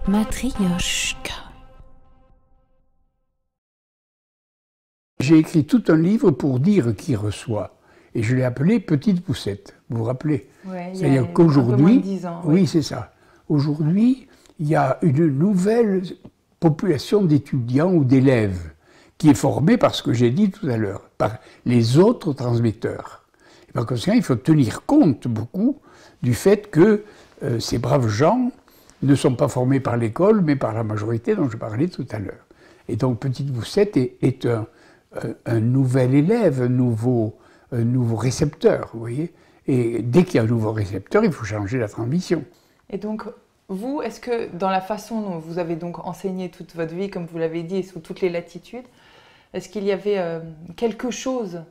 Matryoshka. J'ai écrit tout un livre pour dire qui reçoit. Et je l'ai appelé Petite Poussette. Vous vous rappelez? Ouais, c'est-à-dire qu'aujourd'hui, oui, oui, c'est ça. Aujourd'hui, il y a une nouvelle population d'étudiants ou d'élèves qui est formée par ce que j'ai dit tout à l'heure, par les autres transmetteurs. Et par conséquent, il faut tenir compte beaucoup du fait que ces braves gens ne sont pas formés par l'école, mais par la majorité dont je parlais tout à l'heure. Et donc, Petite Poussette est un nouvel élève, un nouveau récepteur, vous voyez. Et dès qu'il y a un nouveau récepteur, il faut changer la transmission. Et donc, vous, est-ce que dans la façon dont vous avez donc enseigné toute votre vie, comme vous l'avez dit, et sous toutes les latitudes, est-ce qu'il y avait quelque chose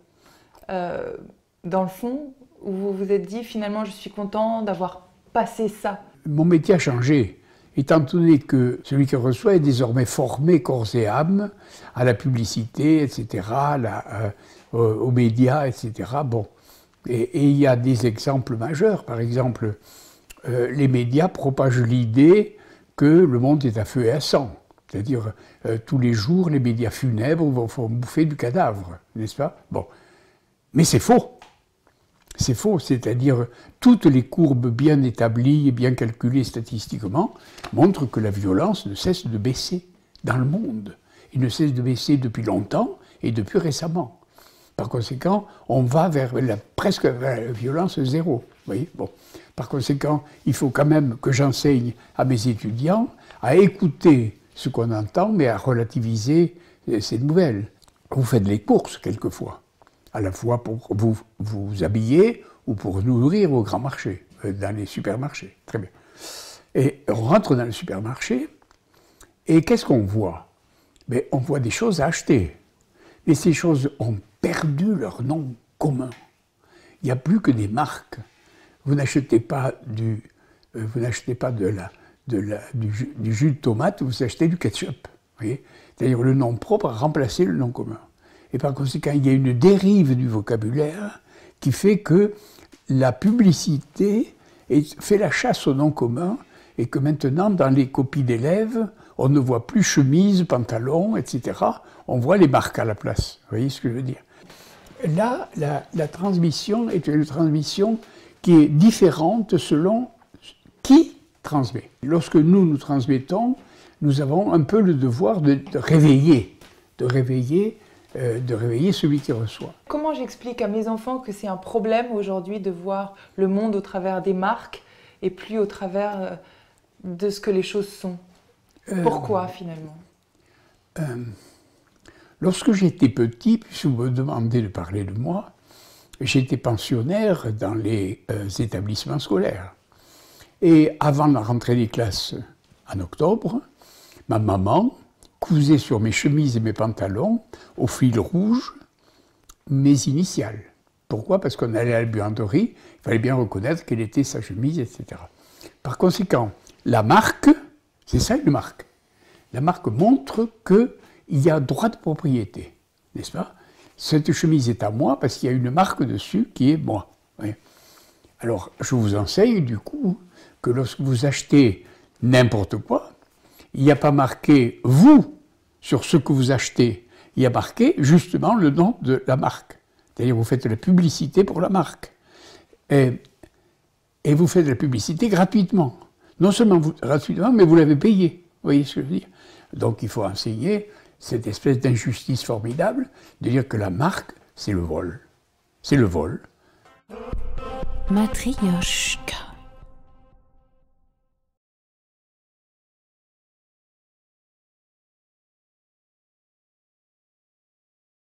dans le fond où vous vous êtes dit, finalement, je suis content d'avoir passé ça? Mon métier a changé, étant donné que celui qui reçoit est désormais formé corps et âme à la publicité, etc., aux médias, etc. Bon. Et il y a des exemples majeurs. Par exemple, les médias propagent l'idée que le monde est à feu et à sang. C'est-à-dire, tous les jours, les médias funèbres vont bouffer du cadavre, n'est-ce pas? Bon. Mais c'est faux. C'est faux, c'est-à-dire toutes les courbes bien établies et bien calculées statistiquement montrent que la violence ne cesse de baisser dans le monde. Il ne cesse de baisser depuis longtemps et depuis récemment. Par conséquent, on va presque vers la violence zéro. Vous voyez, bon. Par conséquent, il faut quand même que j'enseigne à mes étudiants à écouter ce qu'on entend, mais à relativiser ces nouvelles. Vous faites les courses quelquefois, à la fois pour vous habiller ou pour nourrir au grand marché, dans les supermarchés. Très bien. Et on rentre dans le supermarché, et qu'est-ce qu'on voit? Mais on voit des choses à acheter. Mais ces choses ont perdu leur nom commun. Il n'y a plus que des marques. Vous n'achetez pas du jus de tomate, vous achetez du ketchup. C'est-à-dire le nom propre a remplacé le nom commun. Et par conséquent, il y a une dérive du vocabulaire qui fait que la publicité fait la chasse au nom commun et que maintenant, dans les copies d'élèves, on ne voit plus chemise, pantalon, etc. On voit les marques à la place. Vous voyez ce que je veux dire? Là, la transmission est une transmission qui est différente selon qui transmet. Lorsque nous transmettons, nous avons un peu le devoir de réveiller celui qui reçoit. Comment j'explique à mes enfants que c'est un problème aujourd'hui de voir le monde au travers des marques et plus au travers de ce que les choses sont? Pourquoi finalement? Lorsque j'étais petit, puisque vous me demandez de parler de moi, j'étais pensionnaire dans les établissements scolaires. Et avant la rentrée des classes en octobre, ma maman cousait sur mes chemises et mes pantalons, au fil rouge, mes initiales. Pourquoi? Parce qu'on allait à la buanderie, il fallait bien reconnaître quelle était sa chemise, etc. Par conséquent, la marque, c'est ça une marque. La marque montre qu'il y a droit de propriété, n'est-ce pas? Cette chemise est à moi parce qu'il y a une marque dessus qui est moi. Oui. Alors, je vous enseigne du coup que lorsque vous achetez n'importe quoi, il n'y a pas marqué « vous » sur ce que vous achetez. Il y a marqué justement le nom de la marque. C'est-à-dire vous faites la publicité pour la marque. Et vous faites la publicité gratuitement. Non seulement gratuitement, mais vous l'avez payé. Vous voyez ce que je veux dire? Donc il faut enseigner cette espèce d'injustice formidable de dire que la marque, c'est le vol. C'est le vol. Matryoshka.